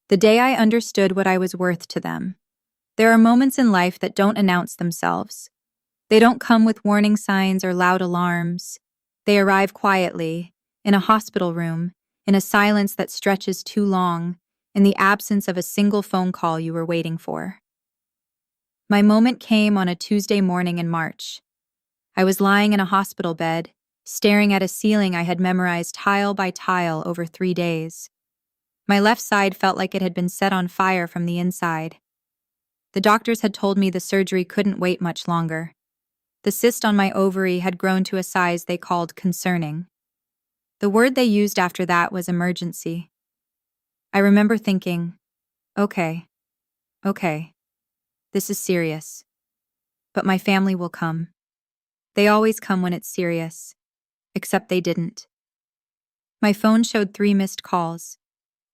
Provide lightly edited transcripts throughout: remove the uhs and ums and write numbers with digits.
The day I understood what I was worth to them. There are moments in life that don't announce themselves. They don't come with warning signs or loud alarms. They arrive quietly, in a hospital room, in a silence that stretches too long, in the absence of a single phone call you were waiting for. My moment came on a Tuesday morning in March. I was lying in a hospital bed, staring at a ceiling I had memorized tile by tile over 3 days. My left side felt like it had been set on fire from the inside. The doctors had told me the surgery couldn't wait much longer. The cyst on my ovary had grown to a size they called concerning. The word they used after that was emergency. I remember thinking, okay, this is serious. But my family will come. They always come when it's serious. Except they didn't. My phone showed 3 missed calls,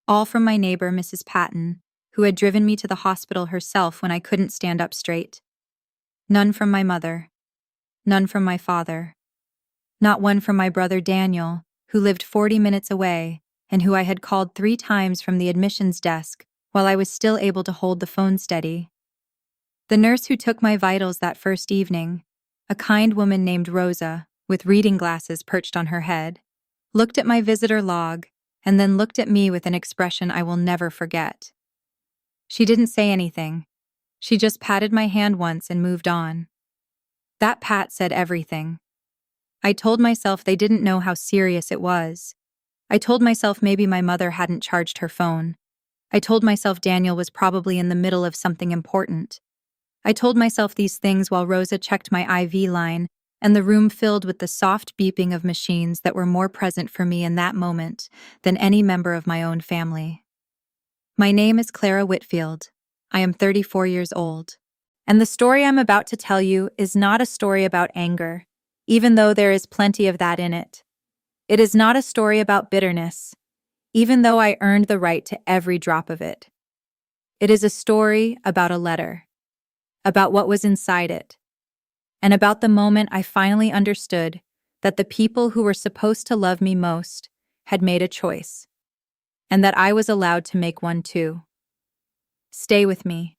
all from my neighbor, Mrs. Patton, who had driven me to the hospital herself when I couldn't stand up straight. None from my mother. None from my father. Not one from my brother Daniel, who lived 40 minutes away and who I had called 3 times from the admissions desk while I was still able to hold the phone steady. The nurse who took my vitals that first evening, a kind woman named Rosa, with reading glasses perched on her head, looked at my visitor log and then looked at me with an expression I will never forget. She didn't say anything. She just patted my hand once and moved on. That pat said everything. I told myself they didn't know how serious it was. I told myself maybe my mother hadn't charged her phone. I told myself Daniel was probably in the middle of something important. I told myself these things while Rosa checked my IV line and the room filled with the soft beeping of machines that were more present for me in that moment than any member of my own family. My name is Clara Whitfield. I am 34 years old. And the story I'm about to tell you is not a story about anger, even though there is plenty of that in it. It is not a story about bitterness, even though I earned the right to every drop of it. It is a story about a letter, about what was inside it, and about the moment I finally understood that the people who were supposed to love me most had made a choice, and that I was allowed to make one too. Stay with me,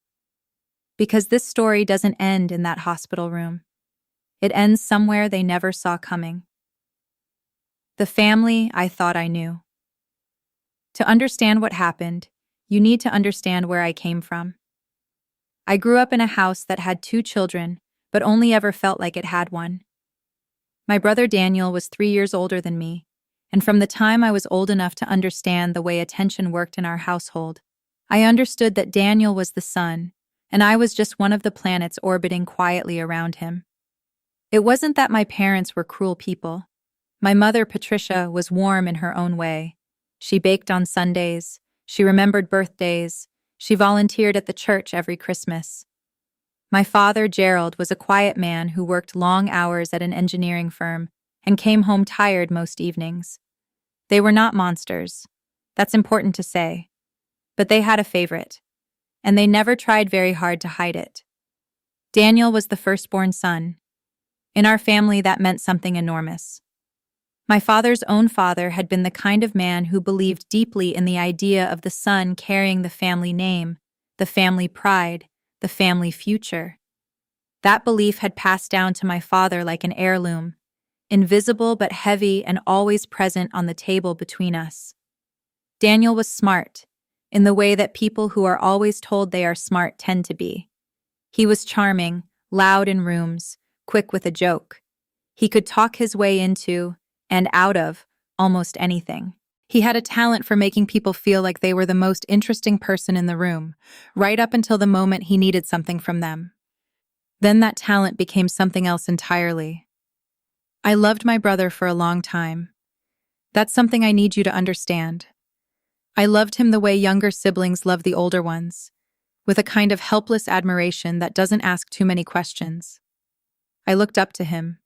because this story doesn't end in that hospital room. It ends somewhere they never saw coming. The family I thought I knew. To understand what happened, you need to understand where I came from. I grew up in a house that had 2 children, but only ever felt like it had one. My brother Daniel was 3 years older than me, and from the time I was old enough to understand the way attention worked in our household, I understood that Daniel was the sun, and I was just one of the planets orbiting quietly around him. It wasn't that my parents were cruel people. My mother, Patricia, was warm in her own way. She baked on Sundays, she remembered birthdays, she volunteered at the church every Christmas. My father, Gerald, was a quiet man who worked long hours at an engineering firm and came home tired most evenings. They were not monsters. That's important to say. But they had a favorite, and they never tried very hard to hide it. Daniel was the firstborn son. In our family, that meant something enormous. My father's own father had been the kind of man who believed deeply in the idea of the son carrying the family name, the family pride, the family future. That belief had passed down to my father like an heirloom, invisible but heavy and always present on the table between us. Daniel was smart, in the way that people who are always told they are smart tend to be. He was charming, loud in rooms, quick with a joke. He could talk his way into, and out of, almost anything. He had a talent for making people feel like they were the most interesting person in the room, right up until the moment he needed something from them. Then that talent became something else entirely. I loved my brother for a long time. That's something I need you to understand. I loved him the way younger siblings love the older ones, with a kind of helpless admiration that doesn't ask too many questions. I looked up to him.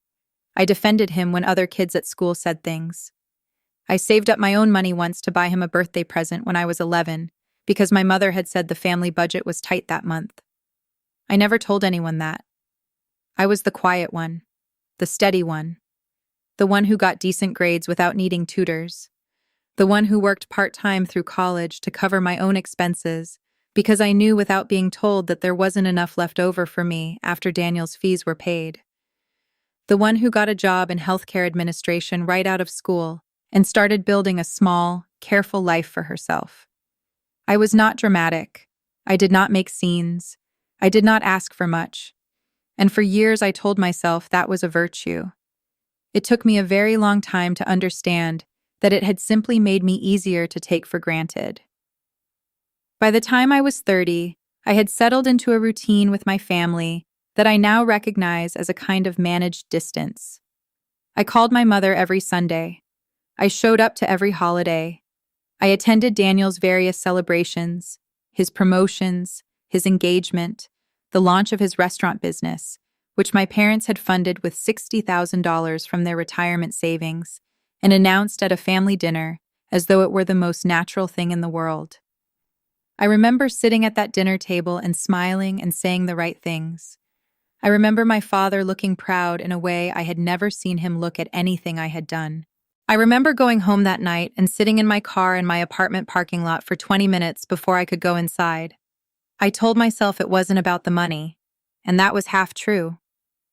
I defended him when other kids at school said things. I saved up my own money once to buy him a birthday present when I was 11, because my mother had said the family budget was tight that month. I never told anyone that. I was the quiet one, the steady one, the one who got decent grades without needing tutors, The one who worked part-time through college to cover my own expenses, because I knew without being told that there wasn't enough left over for me after Daniel's fees were paid. The one who got a job in healthcare administration right out of school and started building a small, careful life for herself. I was not dramatic. I did not make scenes. I did not ask for much. And for years I told myself that was a virtue. It took me a very long time to understand that it had simply made me easier to take for granted. By the time I was 30, I had settled into a routine with my family that I now recognize as a kind of managed distance. I called my mother every Sunday. I showed up to every holiday. I attended Daniel's various celebrations, his promotions, his engagement, the launch of his restaurant business, which my parents had funded with $60,000 from their retirement savings, and announced at a family dinner as though it were the most natural thing in the world. I remember sitting at that dinner table and smiling and saying the right things. I remember my father looking proud in a way I had never seen him look at anything I had done. I remember going home that night and sitting in my car in my apartment parking lot for 20 minutes before I could go inside. I told myself it wasn't about the money, and that was half true.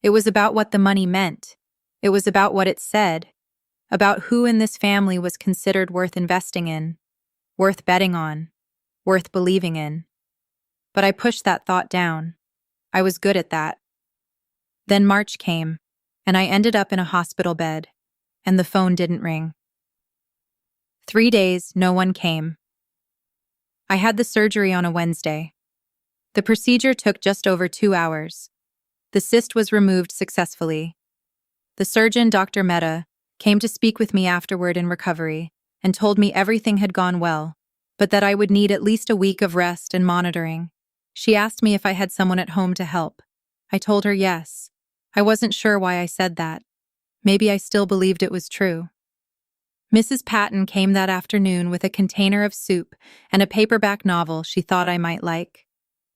It was about what the money meant. It was about what it said, about who in this family was considered worth investing in, worth betting on, worth believing in. But I pushed that thought down. I was good at that. Then March came, and I ended up in a hospital bed, and the phone didn't ring. 3 days, no one came. I had the surgery on a Wednesday. The procedure took just over 2 hours. The cyst was removed successfully. The surgeon, Dr. Mehta, came to speak with me afterward in recovery and told me everything had gone well, but that I would need at least a week of rest and monitoring. She asked me if I had someone at home to help. I told her yes. I wasn't sure why I said that. Maybe I still believed it was true. Mrs. Patton came that afternoon with a container of soup and a paperback novel she thought I might like.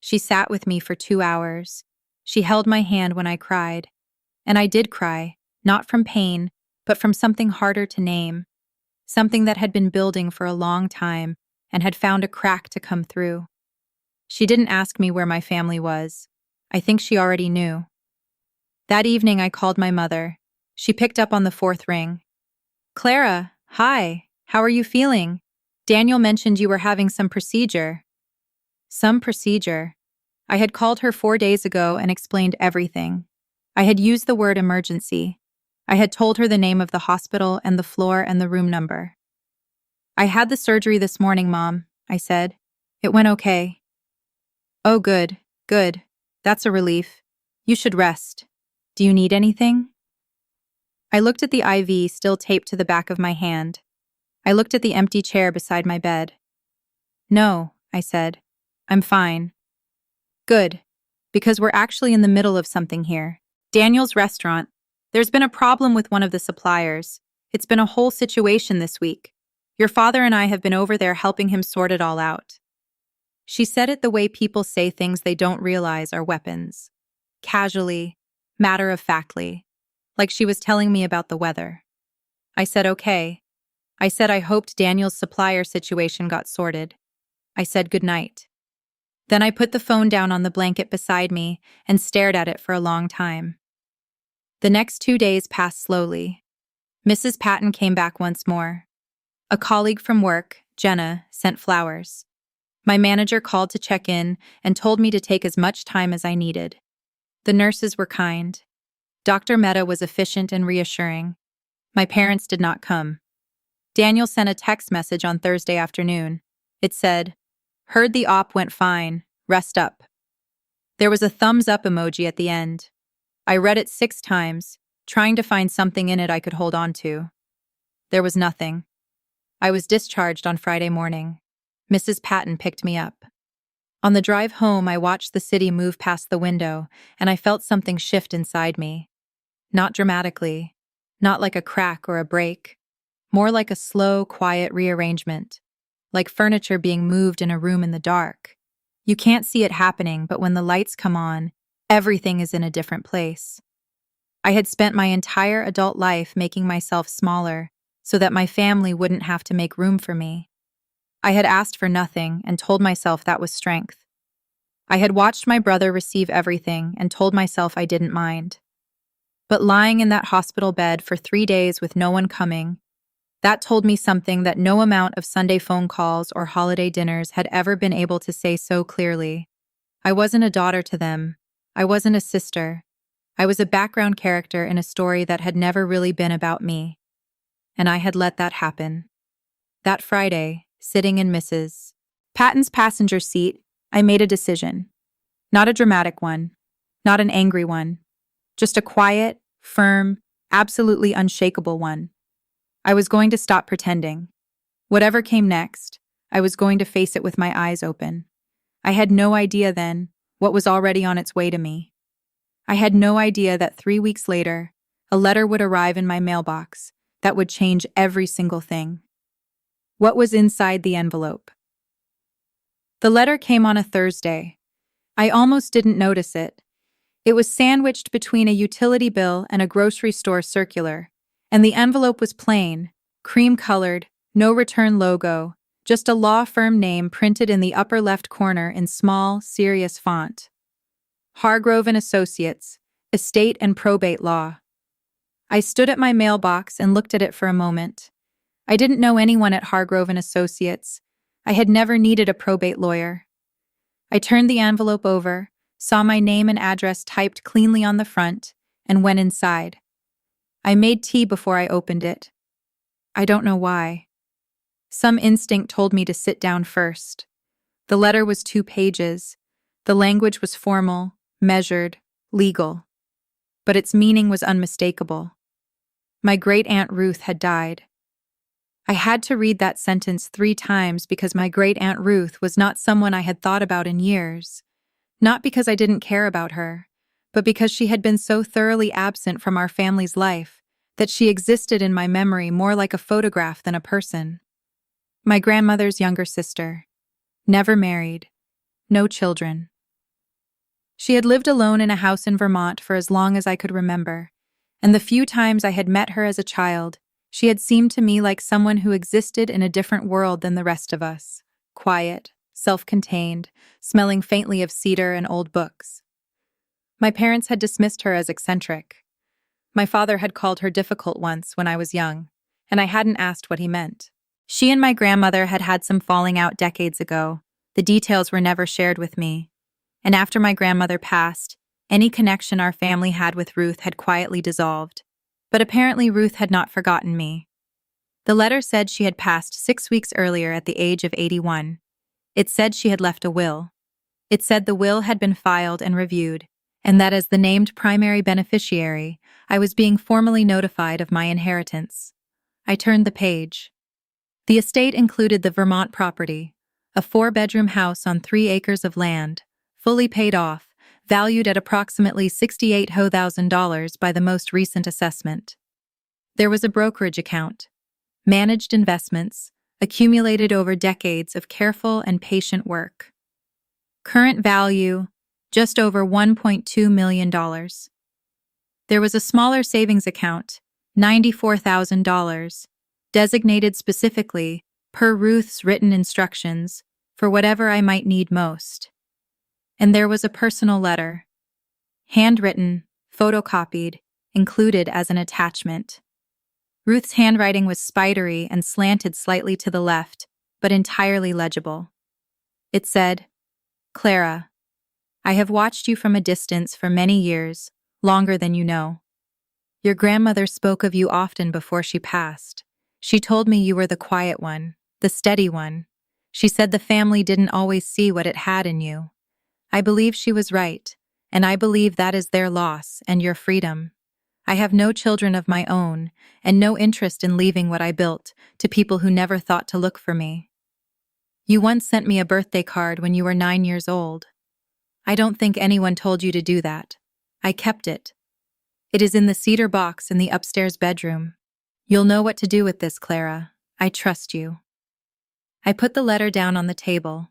She sat with me for 2 hours. She held my hand when I cried. And I did cry, not from pain, but from something harder to name. Something that had been building for a long time and had found a crack to come through. She didn't ask me where my family was. I think she already knew. That evening I called my mother. She picked up on the 4th ring. "Clara, hi, how are you feeling? Daniel mentioned you were having some procedure." Some procedure. I had called her 4 days ago and explained everything. I had used the word emergency. I had told her the name of the hospital and the floor and the room number. "I had the surgery this morning, Mom," I said. "It went okay." "Oh, good, good. That's a relief. You should rest. Do you need anything?" I looked at the IV still taped to the back of my hand. I looked at the empty chair beside my bed. "No," I said. "I'm fine." "Good, because we're actually in the middle of something here. Daniel's restaurant. There's been a problem with one of the suppliers. It's been a whole situation this week. Your father and I have been over there helping him sort it all out." She said it the way people say things they don't realize are weapons. Casually, matter-of-factly, like she was telling me about the weather. I said okay. I said I hoped Daniel's supplier situation got sorted. I said goodnight. Then I put the phone down on the blanket beside me and stared at it for a long time. The next 2 days passed slowly. Mrs. Patton came back once more. A colleague from work, Jenna, sent flowers. My manager called to check in and told me to take as much time as I needed. The nurses were kind. Dr. Mehta was efficient and reassuring. My parents did not come. Daniel sent a text message on Thursday afternoon. It said, "Heard the op went fine. Rest up." There was a thumbs up emoji at the end. I read it 6 times, trying to find something in it I could hold on to. There was nothing. I was discharged on Friday morning. Mrs. Patton picked me up. On the drive home, I watched the city move past the window, and I felt something shift inside me. Not dramatically, not like a crack or a break, more like a slow, quiet rearrangement, like furniture being moved in a room in the dark. You can't see it happening, but when the lights come on, everything is in a different place. I had spent my entire adult life making myself smaller, so that my family wouldn't have to make room for me. I had asked for nothing and told myself that was strength. I had watched my brother receive everything and told myself I didn't mind. But lying in that hospital bed for 3 days with no one coming, that told me something that no amount of Sunday phone calls or holiday dinners had ever been able to say so clearly. I wasn't a daughter to them. I wasn't a sister. I was a background character in a story that had never really been about me. And I had let that happen. That Friday, sitting in Mrs. Patton's passenger seat, I made a decision. Not a dramatic one, not an angry one, just a quiet, firm, absolutely unshakable one. I was going to stop pretending. Whatever came next, I was going to face it with my eyes open. I had no idea then what was already on its way to me. I had no idea that 3 weeks later, a letter would arrive in my mailbox that would change every single thing. What was inside the envelope? The letter came on a Thursday. I almost didn't notice it. It was sandwiched between a utility bill and a grocery store circular, and the envelope was plain, cream-colored, no return logo, just a law firm name printed in the upper left corner in small, serious font. Hargrove and Associates, Estate and Probate Law. I stood at my mailbox and looked at it for a moment. I didn't know anyone at Hargrove and Associates. I had never needed a probate lawyer. I turned the envelope over, saw my name and address typed cleanly on the front, and went inside. I made tea before I opened it. I don't know why. Some instinct told me to sit down first. The letter was 2 pages. The language was formal, measured, legal. But its meaning was unmistakable. My great-aunt Ruth had died. I had to read that sentence 3 times because my great-aunt Ruth was not someone I had thought about in years. Not because I didn't care about her, but because she had been so thoroughly absent from our family's life that she existed in my memory more like a photograph than a person. My grandmother's younger sister. Never married. No children. She had lived alone in a house in Vermont for as long as I could remember, and the few times I had met her as a child, she had seemed to me like someone who existed in a different world than the rest of us. Quiet, self-contained, smelling faintly of cedar and old books. My parents had dismissed her as eccentric. My father had called her difficult once when I was young, and I hadn't asked what he meant. She and my grandmother had had some falling out decades ago. The details were never shared with me. And after my grandmother passed, any connection our family had with Ruth had quietly dissolved. But apparently Ruth had not forgotten me. The letter said she had passed 6 weeks earlier at the age of 81. It said she had left a will. It said the will had been filed and reviewed, and that as the named primary beneficiary, I was being formally notified of my inheritance. I turned the page. The estate included the Vermont property, a 4-bedroom house on 3 acres of land, fully paid off, valued at approximately $68,000 by the most recent assessment. There was a brokerage account, managed investments, accumulated over decades of careful and patient work. Current value, just over $1.2 million. There was a smaller savings account, $94,000, designated specifically, per Ruth's written instructions, for whatever I might need most. And there was a personal letter, handwritten, photocopied, included as an attachment. Ruth's handwriting was spidery and slanted slightly to the left, but entirely legible. It said, "Clara, I have watched you from a distance for many years, longer than you know. Your grandmother spoke of you often before she passed. She told me you were the quiet one, the steady one. She said the family didn't always see what it had in you. I believe she was right, and I believe that is their loss and your freedom. I have no children of my own, and no interest in leaving what I built to people who never thought to look for me. You once sent me a birthday card when you were 9 years old. I don't think anyone told you to do that. I kept it. It is in the cedar box in the upstairs bedroom. You'll know what to do with this, Clara. I trust you." I put the letter down on the table.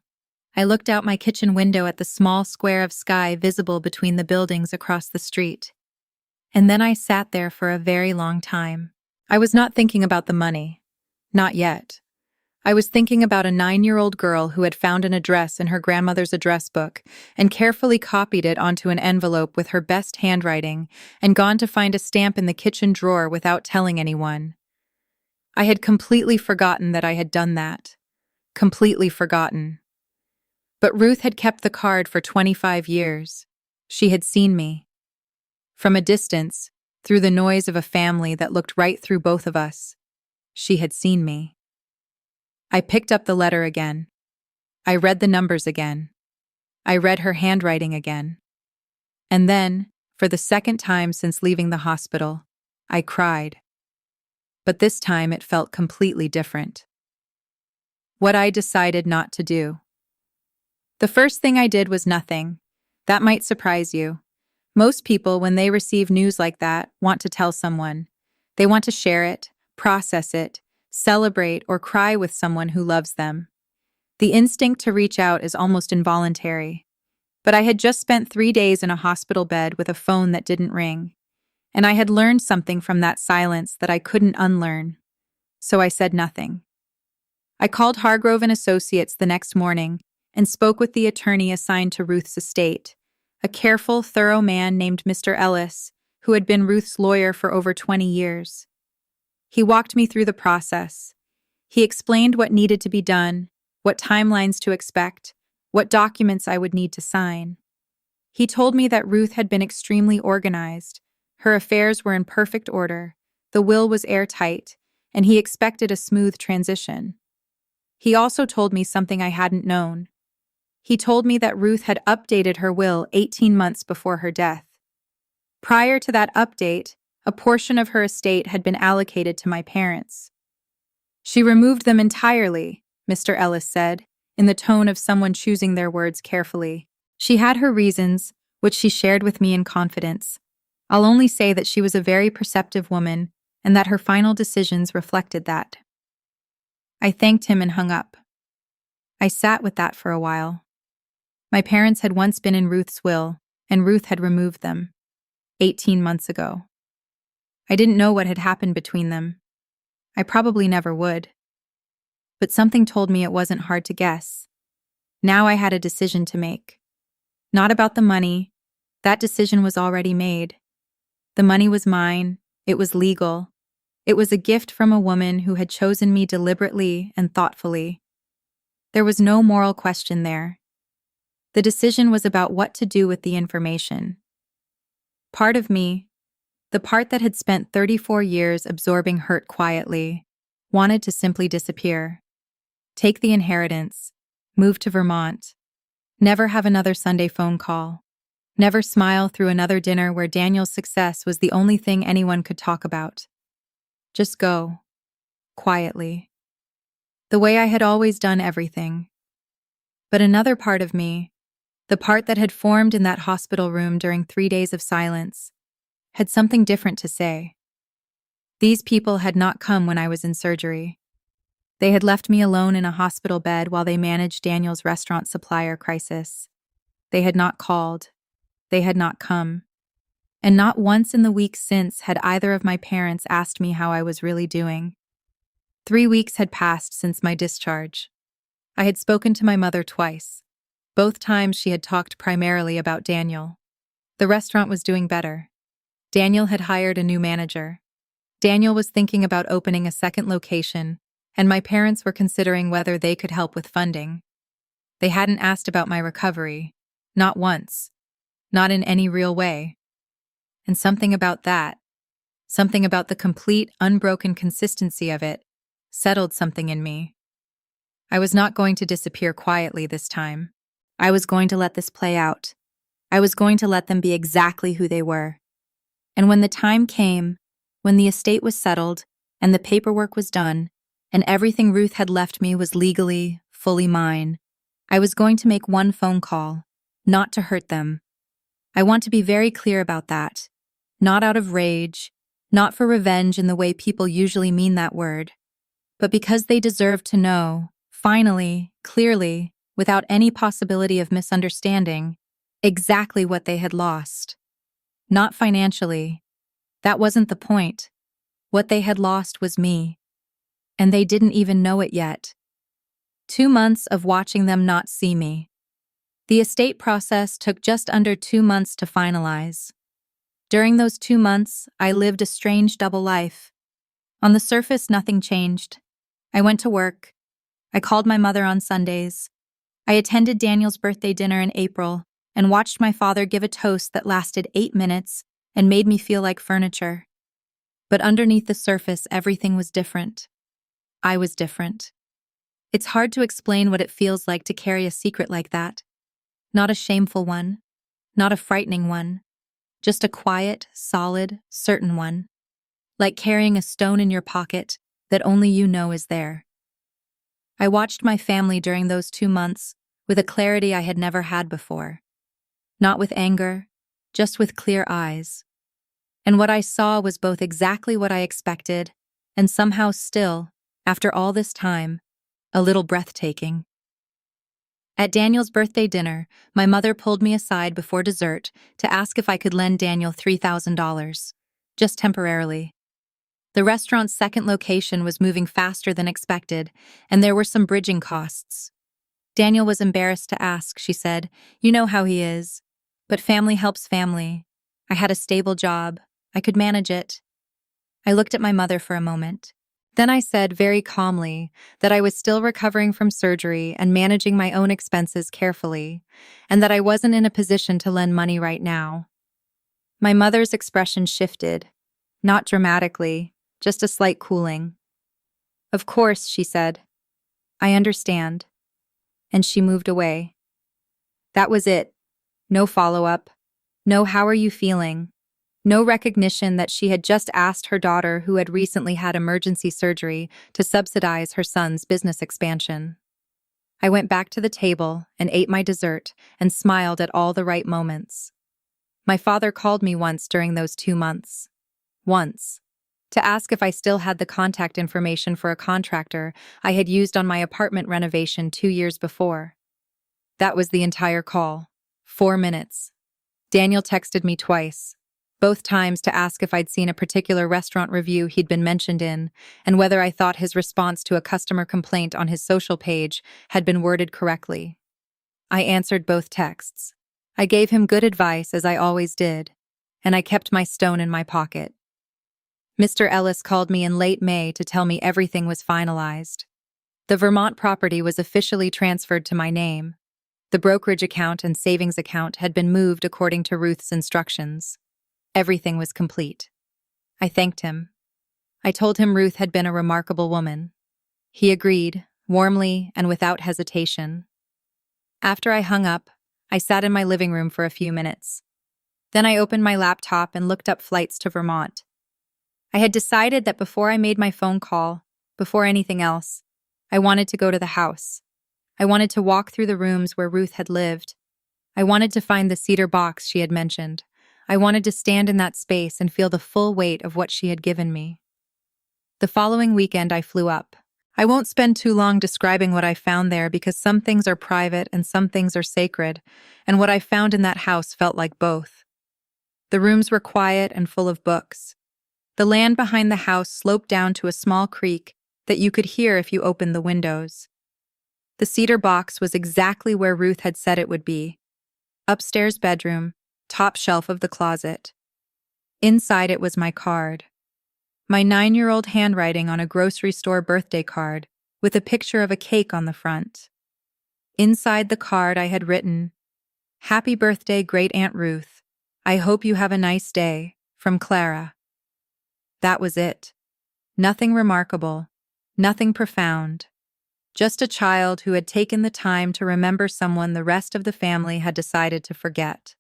I looked out my kitchen window at the small square of sky visible between the buildings across the street. And then I sat there for a very long time. I was not thinking about the money. Not yet. I was thinking about a 9-year-old girl who had found an address in her grandmother's address book and carefully copied it onto an envelope with her best handwriting and gone to find a stamp in the kitchen drawer without telling anyone. I had completely forgotten that I had done that. Completely forgotten. But Ruth had kept the card for 25 years. She had seen me. From a distance, through the noise of a family that looked right through both of us, she had seen me. I picked up the letter again. I read the numbers again. I read her handwriting again. And then, for the second time since leaving the hospital, I cried. But this time it felt completely different. What I decided not to do. The first thing I did was nothing. That might surprise you. Most people, when they receive news like that, want to tell someone. They want to share it, process it, celebrate, or cry with someone who loves them. The instinct to reach out is almost involuntary. But I had just spent 3 days in a hospital bed with a phone that didn't ring. And I had learned something from that silence that I couldn't unlearn. So I said nothing. I called Hargrove and Associates the next morning and spoke with the attorney assigned to Ruth's estate, a careful, thorough man named Mr. Ellis, who had been Ruth's lawyer for over 20 years. He walked me through the process. He explained what needed to be done, what timelines to expect, what documents I would need to sign. He told me that Ruth had been extremely organized. Her affairs were in perfect order, the will was airtight, and he expected a smooth transition. He also told me something I hadn't known. He told me that Ruth had updated her will 18 months before her death. Prior to that update, a portion of her estate had been allocated to my parents. She removed them entirely, Mr. Ellis said, in the tone of someone choosing their words carefully. She had her reasons, which she shared with me in confidence. I'll only say that she was a very perceptive woman and that her final decisions reflected that. I thanked him and hung up. I sat with that for a while. My parents had once been in Ruth's will, and Ruth had removed them. 18 months ago. I didn't know what had happened between them. I probably never would. But something told me it wasn't hard to guess. Now I had a decision to make. Not about the money. That decision was already made. The money was mine. It was legal. It was a gift from a woman who had chosen me deliberately and thoughtfully. There was no moral question there. The decision was about what to do with the information. Part of me, the part that had spent 34 years absorbing hurt quietly, wanted to simply disappear. Take the inheritance, move to Vermont, never have another Sunday phone call, never smile through another dinner where Daniel's success was the only thing anyone could talk about. Just go, quietly, the way I had always done everything. But another part of me, the part that had formed in that hospital room during 3 days of silence, had something different to say. These people had not come when I was in surgery. They had left me alone in a hospital bed while they managed Daniel's restaurant supplier crisis. They had not called. They had not come. And not once in the weeks since had either of my parents asked me how I was really doing. 3 weeks had passed since my discharge. I had spoken to my mother twice. Both times she had talked primarily about Daniel. The restaurant was doing better. Daniel had hired a new manager. Daniel was thinking about opening a second location, and my parents were considering whether they could help with funding. They hadn't asked about my recovery. Not once. Not in any real way. And something about that, something about the complete, unbroken consistency of it, settled something in me. I was not going to disappear quietly this time. I was going to let this play out. I was going to let them be exactly who they were. And when the time came, when the estate was settled, and the paperwork was done, and everything Ruth had left me was legally, fully mine, I was going to make one phone call, not to hurt them. I want to be very clear about that. Not out of rage, not for revenge in the way people usually mean that word, but because they deserve to know, finally, clearly, without any possibility of misunderstanding, exactly what they had lost. Not financially. That wasn't the point. What they had lost was me, and they didn't even know it yet. 2 months of watching them not see me. The estate process took just under 2 months to finalize. During those 2 months, I lived a strange double life. On the surface, nothing changed. I went to work. I called my mother on Sundays. I attended Daniel's birthday dinner in April and watched my father give a toast that lasted 8 minutes and made me feel like furniture. But underneath the surface, everything was different. I was different. It's hard to explain what it feels like to carry a secret like that. Not a shameful one, not a frightening one, just a quiet, solid, certain one. Like carrying a stone in your pocket that only you know is there. I watched my family during those 2 months with a clarity I had never had before. Not with anger, just with clear eyes. And what I saw was both exactly what I expected and somehow still, after all this time, a little breathtaking. At Daniel's birthday dinner, my mother pulled me aside before dessert to ask if I could lend Daniel $3,000, just temporarily. The restaurant's second location was moving faster than expected, and there were some bridging costs. Daniel was embarrassed to ask, she said. You know how he is. But family helps family. I had a stable job. I could manage it. I looked at my mother for a moment. Then I said very calmly that I was still recovering from surgery and managing my own expenses carefully, and that I wasn't in a position to lend money right now. My mother's expression shifted, not dramatically, just a slight cooling. Of course, she said. I understand. And she moved away. That was it. No follow-up. No how are you feeling. No recognition that she had just asked her daughter, who had recently had emergency surgery, to subsidize her son's business expansion. I went back to the table and ate my dessert and smiled at all the right moments. My father called me once during those 2 months. Once. To ask if I still had the contact information for a contractor I had used on my apartment renovation 2 years before. That was the entire call. 4 minutes. Daniel texted me twice, both times to ask if I'd seen a particular restaurant review he'd been mentioned in, and whether I thought his response to a customer complaint on his social page had been worded correctly. I answered both texts. I gave him good advice, as I always did, and I kept my stone in my pocket. Mr. Ellis called me in late May to tell me everything was finalized. The Vermont property was officially transferred to my name. The brokerage account and savings account had been moved according to Ruth's instructions. Everything was complete. I thanked him. I told him Ruth had been a remarkable woman. He agreed, warmly and without hesitation. After I hung up, I sat in my living room for a few minutes. Then I opened my laptop and looked up flights to Vermont. I had decided that before I made my phone call, before anything else, I wanted to go to the house. I wanted to walk through the rooms where Ruth had lived. I wanted to find the cedar box she had mentioned. I wanted to stand in that space and feel the full weight of what she had given me. The following weekend, I flew up. I won't spend too long describing what I found there because some things are private and some things are sacred, and what I found in that house felt like both. The rooms were quiet and full of books. The land behind the house sloped down to a small creek that you could hear if you opened the windows. The cedar box was exactly where Ruth had said it would be. Upstairs bedroom, top shelf of the closet. Inside it was my card. My 9-year-old handwriting on a grocery store birthday card with a picture of a cake on the front. Inside the card I had written, "Happy birthday, Great Aunt Ruth. I hope you have a nice day. From Clara." That was it. Nothing remarkable, nothing profound. Just a child who had taken the time to remember someone the rest of the family had decided to forget.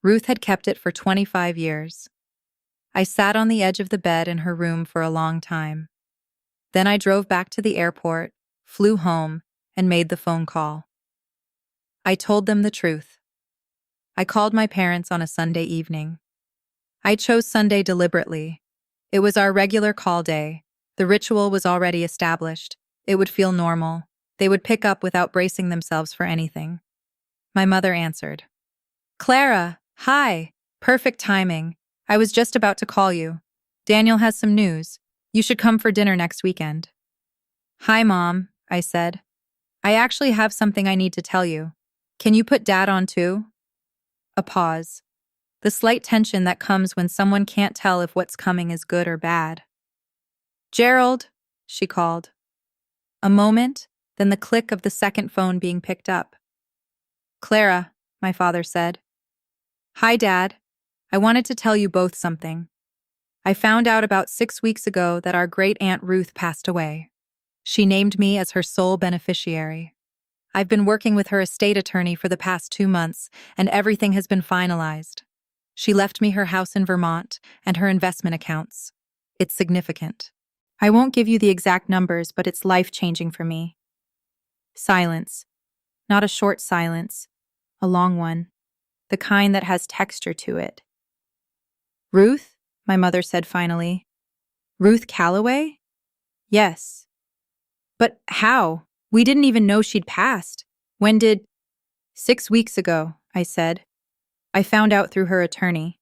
Ruth had kept it for 25 years. I sat on the edge of the bed in her room for a long time. Then I drove back to the airport, flew home, and made the phone call. I told them the truth. I called my parents on a Sunday evening. I chose Sunday deliberately. It was our regular call day. The ritual was already established. It would feel normal. They would pick up without bracing themselves for anything. My mother answered. "Clara, hi. Perfect timing. I was just about to call you. Daniel has some news. You should come for dinner next weekend. Hi, Mom, I said. I actually have something I need to tell you. Can you put Dad on too? A pause. The slight tension that comes when someone can't tell if what's coming is good or bad. Gerald, she called. A moment, then the click of the second phone being picked up. Clara, my father said. Hi, Dad. I wanted to tell you both something. I found out about 6 weeks ago that our great-aunt Ruth passed away. She named me as her sole beneficiary. I've been working with her estate attorney for the past 2 months, and everything has been finalized. She left me her house in Vermont and her investment accounts. It's significant. I won't give you the exact numbers, but it's life-changing for me. Silence. Not a short silence, a long one. The kind that has texture to it. Ruth? My mother said finally. Ruth Calloway? Yes. But how? We didn't even know she'd passed. When did— 6 weeks ago, I said. I found out through her attorney.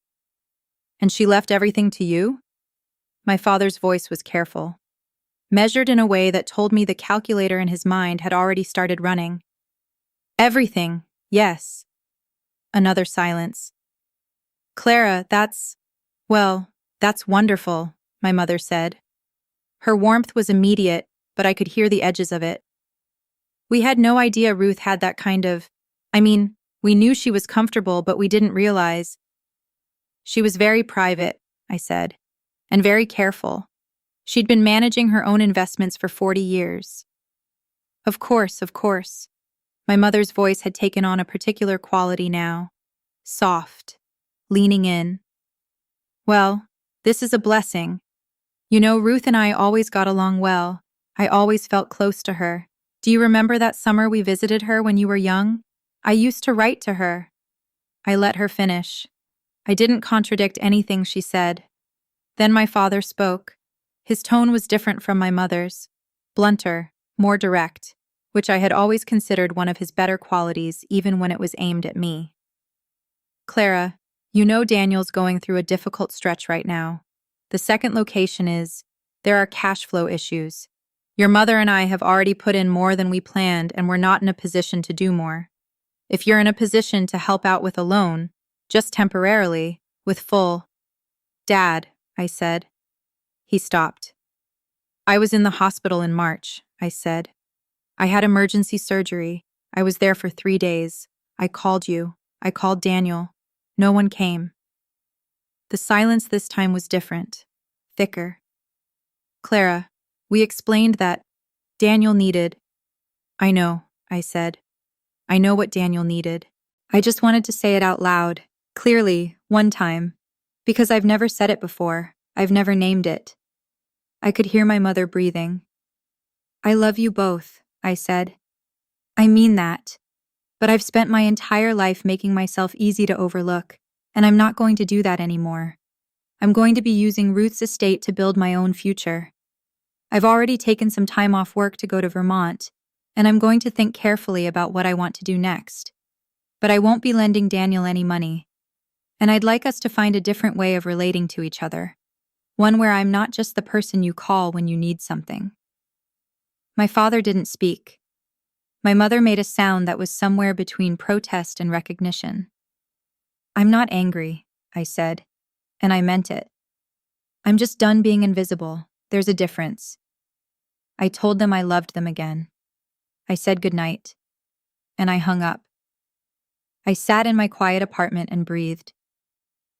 And she left everything to you? My father's voice was careful, measured in a way that told me the calculator in his mind had already started running. Everything, yes. Another silence. Clara, that's wonderful, my mother said. Her warmth was immediate, but I could hear the edges of it. We had no idea Ruth had that kind of— we knew she was comfortable, but we didn't realize. She was very private, I said, and very careful. She'd been managing her own investments for 40 years. Of course. My mother's voice had taken on a particular quality now. Soft, leaning in. Well, this is a blessing. You know, Ruth and I always got along well. I always felt close to her. Do you remember that summer we visited her when you were young? I used to write to her. I let her finish. I didn't contradict anything she said. Then my father spoke. His tone was different from my mother's, blunter, more direct, which I had always considered one of his better qualities even when it was aimed at me. Clara, you know Daniel's going through a difficult stretch right now. The second location is, there are cash flow issues. Your mother and I have already put in more than we planned, and we're not in a position to do more. If you're in a position to help out with a loan, just temporarily, with full— Dad, I said. He stopped. I was in the hospital in March, I said. I had emergency surgery. I was there for 3 days. I called you. I called Daniel. No one came. The silence this time was different, thicker. Clara, we explained that Daniel needed— I know, I said. I know what Daniel needed. I just wanted to say it out loud, clearly, one time, because I've never said it before. I've never named it. I could hear my mother breathing. I love you both, I said. I mean that. But I've spent my entire life making myself easy to overlook, and I'm not going to do that anymore. I'm going to be using Ruth's estate to build my own future. I've already taken some time off work to go to Vermont, and I'm going to think carefully about what I want to do next. But I won't be lending Daniel any money. And I'd like us to find a different way of relating to each other. One where I'm not just the person you call when you need something. My father didn't speak. My mother made a sound that was somewhere between protest and recognition. I'm not angry, I said, and I meant it. I'm just done being invisible. There's a difference. I told them I loved them again. I said goodnight, and I hung up. I sat in my quiet apartment and breathed.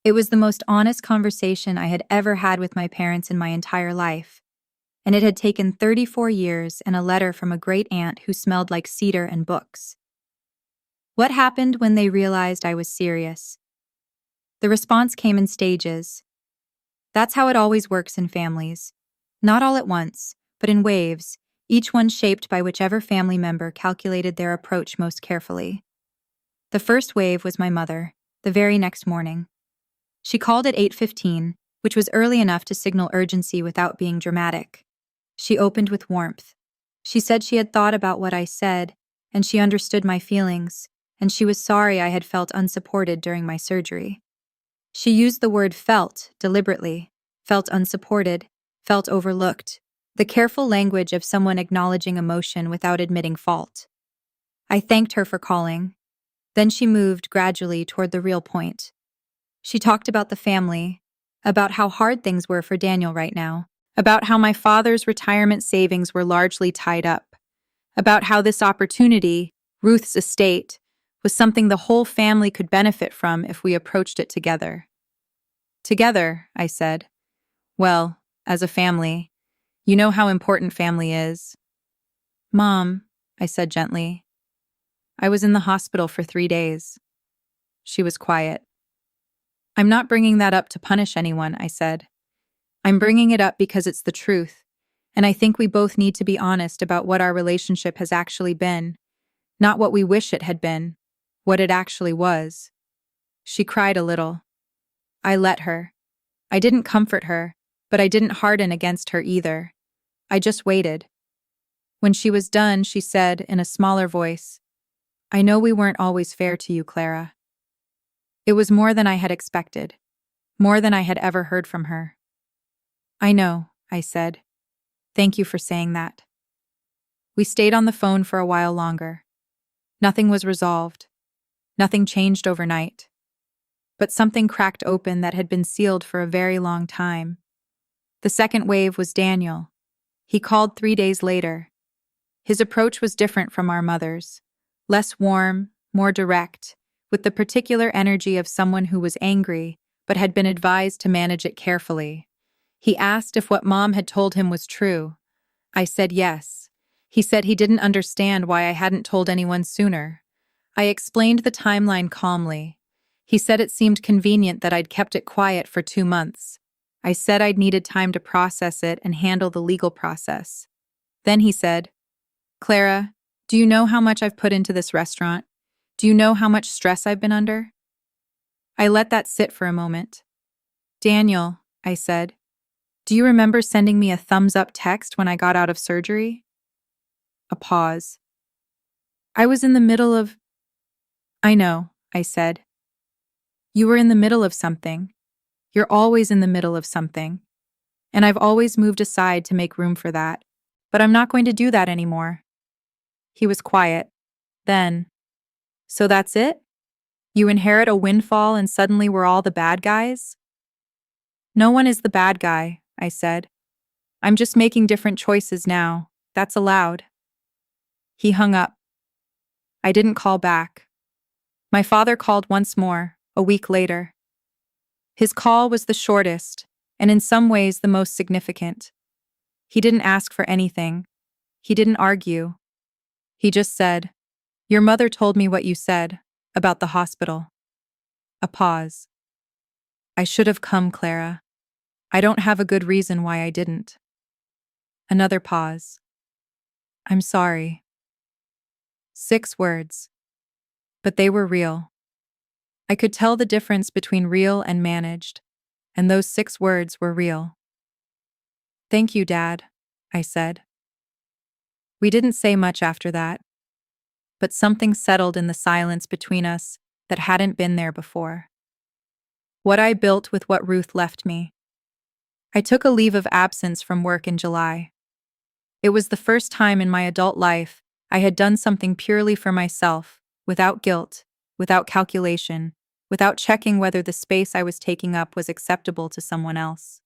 It was the most honest conversation I had ever had with my parents in my entire life, and it had taken 34 years and a letter from a great aunt who smelled like cedar and books. What happened when they realized I was serious? The response came in stages. That's how it always works in families. Not all at once, but in waves, each one shaped by whichever family member calculated their approach most carefully. The first wave was my mother, the very next morning. She called at 8:15, which was early enough to signal urgency without being dramatic. She opened with warmth. She said she had thought about what I said, and she understood my feelings, and she was sorry I had felt unsupported during my surgery. She used the word felt deliberately. felt unsupported, felt overlooked. The careful language of someone acknowledging emotion without admitting fault. I thanked her for calling. Then she moved gradually toward the real point. She talked about the family, about how hard things were for Daniel right now, about how my father's retirement savings were largely tied up, about how this opportunity, Ruth's estate, was something the whole family could benefit from if we approached it together. Together, I said. Well, as a family, you know how important family is. Mom, I said gently. I was in the hospital for 3 days. She was quiet. I'm not bringing that up to punish anyone, I said. I'm bringing it up because it's the truth, and I think we both need to be honest about what our relationship has actually been, not what we wish it had been, what it actually was. She cried a little. I let her. I didn't comfort her, but I didn't harden against her either. I just waited. When she was done, she said in a smaller voice, I know we weren't always fair to you, Clara. It was more than I had expected, more than I had ever heard from her. I know, I said. Thank you for saying that. We stayed on the phone for a while longer. Nothing was resolved. Nothing changed overnight. But something cracked open that had been sealed for a very long time. The second wave was Daniel. He called 3 days later. His approach was different from our mother's. Less warm, more direct, with the particular energy of someone who was angry, but had been advised to manage it carefully. He asked if what Mom had told him was true. I said yes. He said he didn't understand why I hadn't told anyone sooner. I explained the timeline calmly. He said it seemed convenient that I'd kept it quiet for 2 months. I said I'd needed time to process it and handle the legal process. Then he said, Clara, do you know how much I've put into this restaurant? Do you know how much stress I've been under? I let that sit for a moment. Daniel, I said, do you remember sending me a thumbs-up text when I got out of surgery? A pause. I was in the middle of... I know, I said. You were in the middle of something. You're always in the middle of something. And I've always moved aside to make room for that. But I'm not going to do that anymore. He was quiet. Then, so that's it? You inherit a windfall and suddenly we're all the bad guys? No one is the bad guy, I said. I'm just making different choices now. That's allowed. He hung up. I didn't call back. My father called once more, a week later. His call was the shortest, and in some ways the most significant. He didn't ask for anything. He didn't argue. He just said, Your mother told me what you said, about the hospital. A pause. I should have come, Clara. I don't have a good reason why I didn't. Another pause. I'm sorry. 6 words. But they were real. I could tell the difference between real and managed, and those 6 words were real. Thank you, Dad, I said. We didn't say much after that, but something settled in the silence between us that hadn't been there before. What I built with what Ruth left me. I took a leave of absence from work in July. It was the first time in my adult life I had done something purely for myself, without guilt, without calculation, without checking whether the space I was taking up was acceptable to someone else.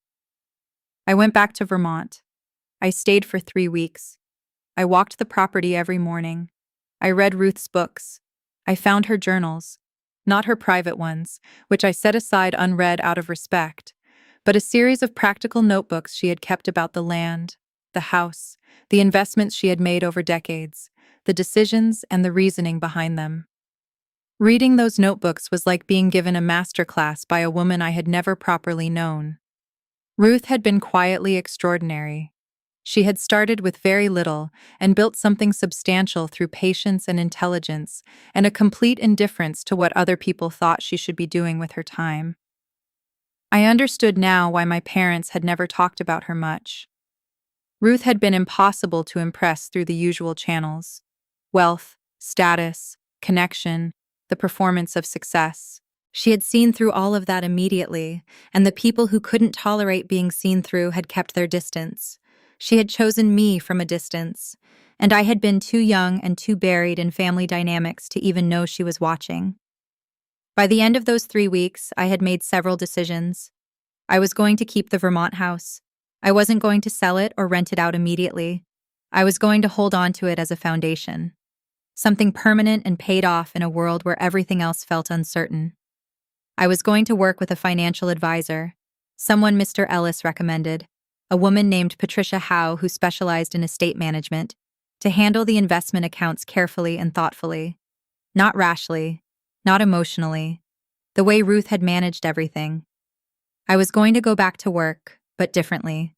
I went back to Vermont. I stayed for 3 weeks. I walked the property every morning. I read Ruth's books. I found her journals, not her private ones, which I set aside unread out of respect, but a series of practical notebooks she had kept about the land, the house, the investments she had made over decades, the decisions and the reasoning behind them. Reading those notebooks was like being given a master class by a woman I had never properly known. Ruth had been quietly extraordinary. She had started with very little and built something substantial through patience and intelligence and a complete indifference to what other people thought she should be doing with her time. I understood now why my parents had never talked about her much. Ruth had been impossible to impress through the usual channels: wealth, status, connection, the performance of success. She had seen through all of that immediately, and the people who couldn't tolerate being seen through had kept their distance. She had chosen me from a distance, and I had been too young and too buried in family dynamics to even know she was watching. By the end of those 3 weeks, I had made several decisions. I was going to keep the Vermont house. I wasn't going to sell it or rent it out immediately. I was going to hold on to it as a foundation, something permanent and paid off in a world where everything else felt uncertain. I was going to work with a financial advisor, someone Mr. Ellis recommended, a woman named Patricia Howe who specialized in estate management, to handle the investment accounts carefully and thoughtfully. Not rashly, not emotionally, the way Ruth had managed everything. I was going to go back to work, but differently.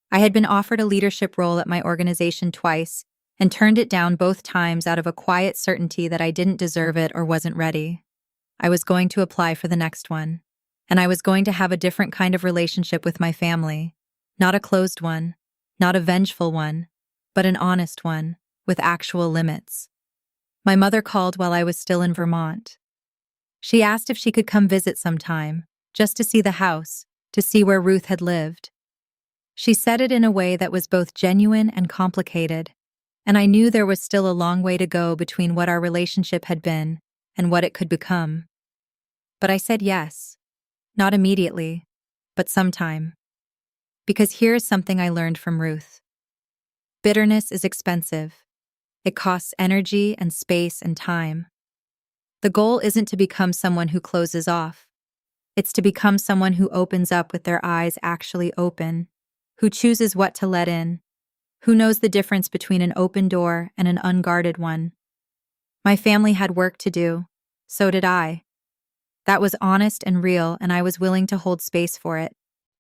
I had been offered a leadership role at my organization twice and turned it down both times out of a quiet certainty that I didn't deserve it or wasn't ready. I was going to apply for the next one, and I was going to have a different kind of relationship with my family, not a closed one, not a vengeful one, but an honest one, with actual limits. My mother called while I was still in Vermont. She asked if she could come visit sometime, just to see the house, to see where Ruth had lived. She said it in a way that was both genuine and complicated, and I knew there was still a long way to go between what our relationship had been and what it could become. But I said yes, not immediately, but sometime. Because here is something I learned from Ruth. Bitterness is expensive. It costs energy and space and time. The goal isn't to become someone who closes off. It's to become someone who opens up with their eyes actually open, who chooses what to let in, who knows the difference between an open door and an unguarded one. My family had work to do. So did I. That was honest and real, and I was willing to hold space for it.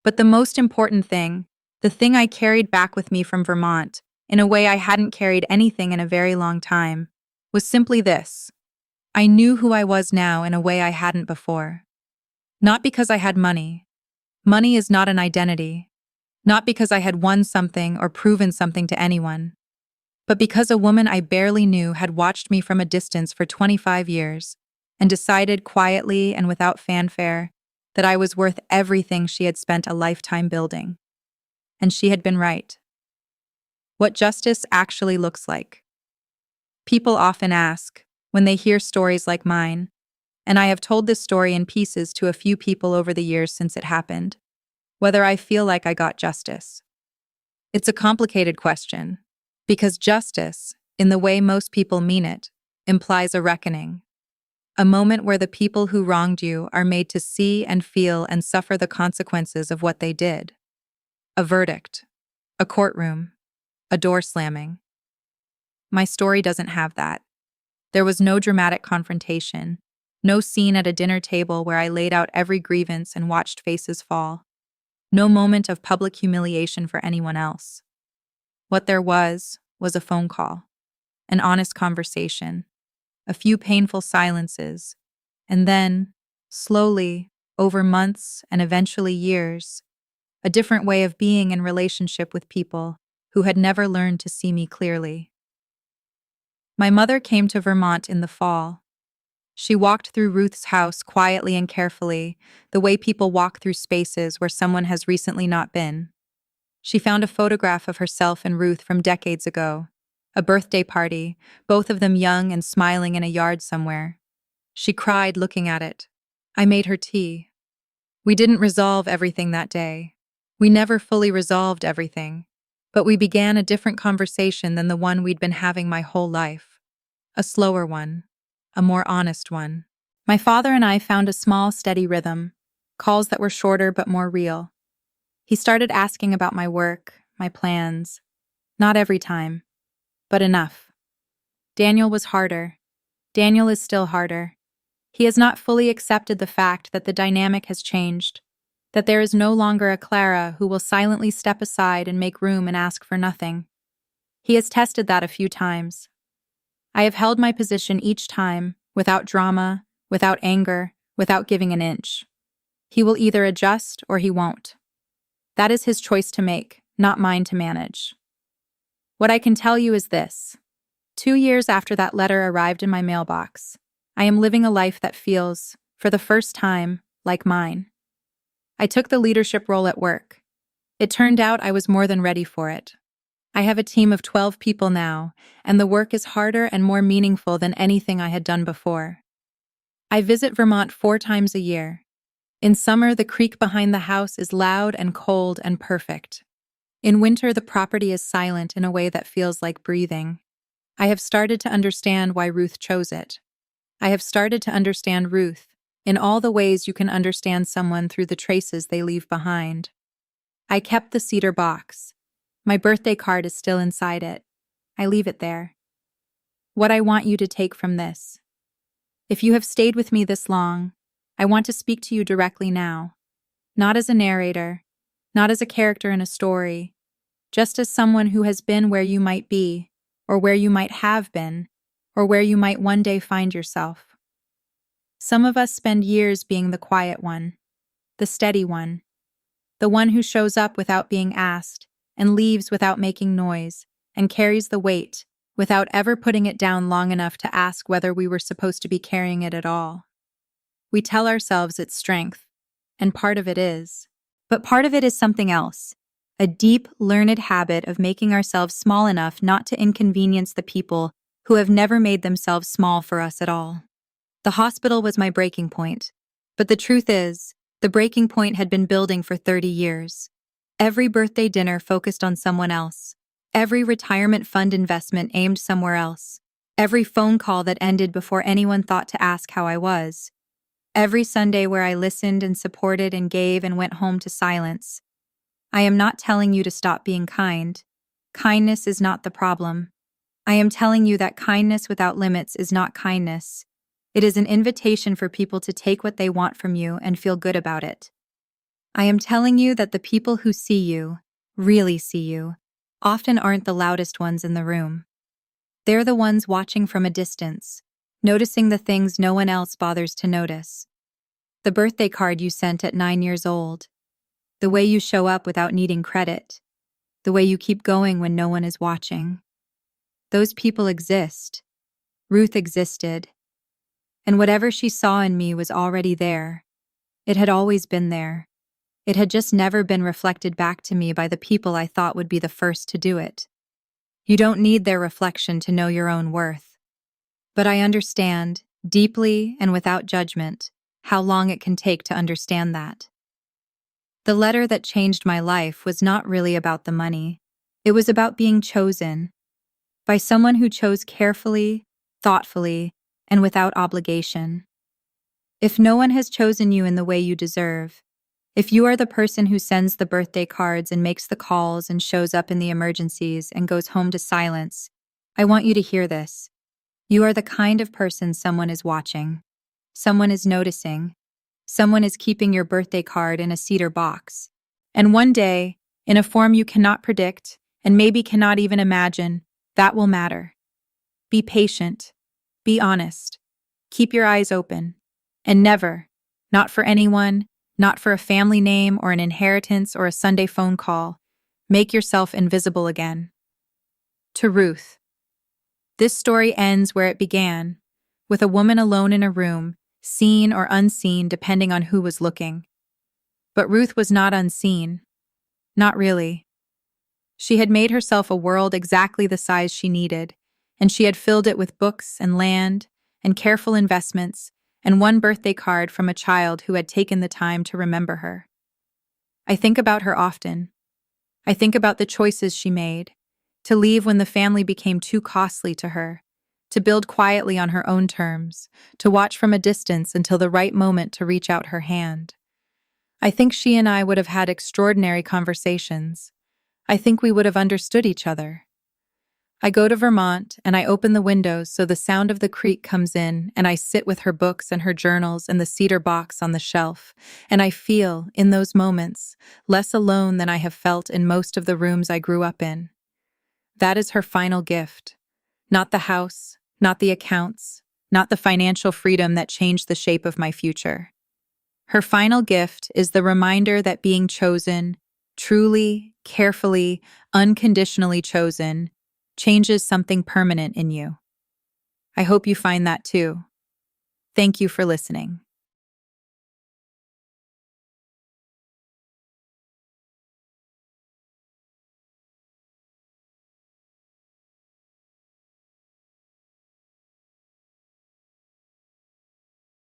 But the most important thing, the thing I carried back with me from Vermont, in a way I hadn't carried anything in a very long time, was simply this. I knew who I was now in a way I hadn't before. Not because I had money. Money is not an identity. Not because I had won something or proven something to anyone. But because a woman I barely knew had watched me from a distance for 25 years and decided quietly and without fanfare that I was worth everything she had spent a lifetime building. And she had been right. What justice actually looks like. People often ask, when they hear stories like mine, and I have told this story in pieces to a few people over the years since it happened, whether I feel like I got justice. It's a complicated question, because justice, in the way most people mean it, implies a reckoning. A moment where the people who wronged you are made to see and feel and suffer the consequences of what they did. A verdict, a courtroom, a door slamming. My story doesn't have that. There was no dramatic confrontation, no scene at a dinner table where I laid out every grievance and watched faces fall. No moment of public humiliation for anyone else. What there was a phone call, an honest conversation, a few painful silences, and then, slowly, over months and eventually years, a different way of being in relationship with people who had never learned to see me clearly. My mother came to Vermont in the fall. She walked through Ruth's house quietly and carefully, the way people walk through spaces where someone has recently not been. She found a photograph of herself and Ruth from decades ago, a birthday party, both of them young and smiling in a yard somewhere. She cried looking at it. I made her tea. We didn't resolve everything that day. We never fully resolved everything, but we began a different conversation than the one we'd been having my whole life. A slower one, a more honest one. My father and I found a small, steady rhythm, calls that were shorter but more real. He started asking about my work, my plans. Not every time, but enough. Daniel was harder. Daniel is still harder. He has not fully accepted the fact that the dynamic has changed, that there is no longer a Clara who will silently step aside and make room and ask for nothing. He has tested that a few times. I have held my position each time, without drama, without anger, without giving an inch. He will either adjust or he won't. That is his choice to make, not mine to manage. What I can tell you is this. 2 years after that letter arrived in my mailbox, I am living a life that feels, for the first time, like mine. I took the leadership role at work. It turned out I was more than ready for it. I have a team of 12 people now, and the work is harder and more meaningful than anything I had done before. I visit Vermont 4 times a year. In summer, the creek behind the house is loud and cold and perfect. In winter, the property is silent in a way that feels like breathing. I have started to understand why Ruth chose it. I have started to understand Ruth in all the ways you can understand someone through the traces they leave behind. I kept the cedar box. My birthday card is still inside it. I leave it there. What I want you to take from this. If you have stayed with me this long, I want to speak to you directly now. Not as a narrator, not as a character in a story, just as someone who has been where you might be, or where you might have been, or where you might one day find yourself. Some of us spend years being the quiet one, the steady one, the one who shows up without being asked, and leaves without making noise, and carries the weight, without ever putting it down long enough to ask whether we were supposed to be carrying it at all. We tell ourselves it's strength, and part of it is. But part of it is something else, a deep, learned habit of making ourselves small enough not to inconvenience the people who have never made themselves small for us at all. The hospital was my breaking point, but the truth is, the breaking point had been building for 30 years. Every birthday dinner focused on someone else. Every retirement fund investment aimed somewhere else. Every phone call that ended before anyone thought to ask how I was. Every Sunday where I listened and supported and gave and went home to silence. I am not telling you to stop being kind. Kindness is not the problem. I am telling you that kindness without limits is not kindness. It is an invitation for people to take what they want from you and feel good about it. I am telling you that the people who see you, really see you, often aren't the loudest ones in the room. They're the ones watching from a distance, noticing the things no one else bothers to notice. The birthday card you sent at 9 years old. The way you show up without needing credit. The way you keep going when no one is watching. Those people exist. Ruth existed. And whatever she saw in me was already there. It had always been there. It had just never been reflected back to me by the people I thought would be the first to do it. You don't need their reflection to know your own worth. But I understand, deeply and without judgment, how long it can take to understand that. The letter that changed my life was not really about the money. It was about being chosen. By someone who chose carefully, thoughtfully, and without obligation. If no one has chosen you in the way you deserve, if you are the person who sends the birthday cards and makes the calls and shows up in the emergencies and goes home to silence, I want you to hear this. You are the kind of person someone is watching. Someone is noticing. Someone is keeping your birthday card in a cedar box. And one day, in a form you cannot predict and maybe cannot even imagine, that will matter. Be patient. Be honest. Keep your eyes open. And never, not for anyone, not for a family name or an inheritance or a Sunday phone call, make yourself invisible again. To Ruth. This story ends where it began, with a woman alone in a room, seen or unseen depending on who was looking. But Ruth was not unseen. Not really. She had made herself a world exactly the size she needed, and she had filled it with books and land and careful investments and one birthday card from a child who had taken the time to remember her. I think about her often. I think about the choices she made, to leave when the family became too costly to her, to build quietly on her own terms, to watch from a distance until the right moment to reach out her hand. I think she and I would have had extraordinary conversations. I think we would have understood each other. I go to Vermont and I open the windows so the sound of the creek comes in, and I sit with her books and her journals and the cedar box on the shelf, and I feel, in those moments, less alone than I have felt in most of the rooms I grew up in. That is her final gift. Not the house, not the accounts, not the financial freedom that changed the shape of my future. Her final gift is the reminder that being chosen, truly, carefully, unconditionally chosen, changes something permanent in you. I hope you find that too. Thank you for listening.